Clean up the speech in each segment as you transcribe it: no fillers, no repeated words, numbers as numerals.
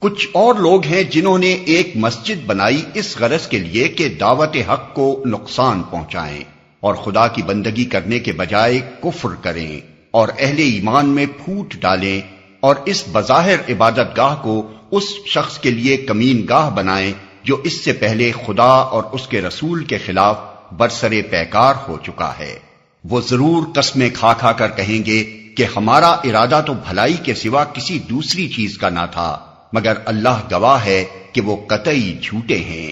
کچھ اور لوگ ہیں جنہوں نے ایک مسجد بنائی اس غرض کے لیے کہ دعوت حق کو نقصان پہنچائیں اور خدا کی بندگی کرنے کے بجائے کفر کریں اور اہل ایمان میں پھوٹ ڈالیں اور اس بظاہر عبادت گاہ کو اس شخص کے لیے کمین گاہ بنائیں جو اس سے پہلے خدا اور اس کے رسول کے خلاف برسرے پیکار ہو چکا ہے۔ وہ ضرور قسمیں کھا کھا کر کہیں گے کہ ہمارا ارادہ تو بھلائی کے سوا کسی دوسری چیز کا نہ تھا، مگر اللہ گواہ ہے کہ وہ قطعی جھوٹے ہیں۔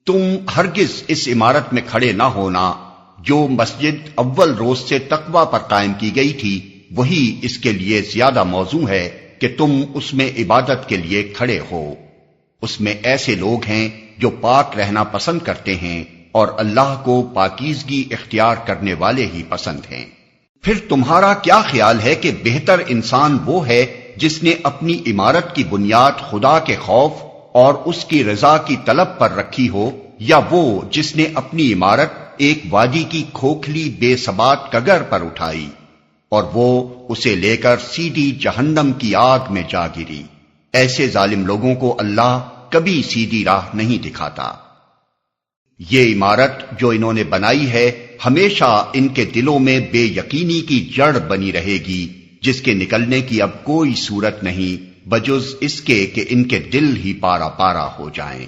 تم ہرگز اس عمارت میں کھڑے نہ ہونا جو مسجد اول روز سے تقوی پر قائم کی گئی تھی، وہی اس کے لیے زیادہ موزوں ہے کہ تم اس میں عبادت کے لیے کھڑے ہو۔ اس میں ایسے لوگ ہیں جو پاک رہنا پسند کرتے ہیں اور اللہ کو پاکیزگی اختیار کرنے والے ہی پسند ہیں۔ پھر تمہارا کیا خیال ہے کہ بہتر انسان وہ ہے جس نے اپنی عمارت کی بنیاد خدا کے خوف اور اس کی رضا کی طلب پر رکھی ہو، یا وہ جس نے اپنی عمارت ایک وادی کی کھوکھلی بے ثبات کگر پر اٹھائی اور وہ اسے لے کر سیدھی جہنم کی آگ میں جا گری؟ ایسے ظالم لوگوں کو اللہ کبھی سیدھی راہ نہیں دکھاتا۔ یہ عمارت جو انہوں نے بنائی ہے ہمیشہ ان کے دلوں میں بے یقینی کی جڑ بنی رہے گی، جس کے نکلنے کی اب کوئی صورت نہیں بجز اس کے کہ ان کے دل ہی پارا پارا ہو جائیں۔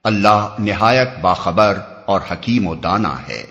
اللہ نہایت باخبر اور حکیم و دانا ہے۔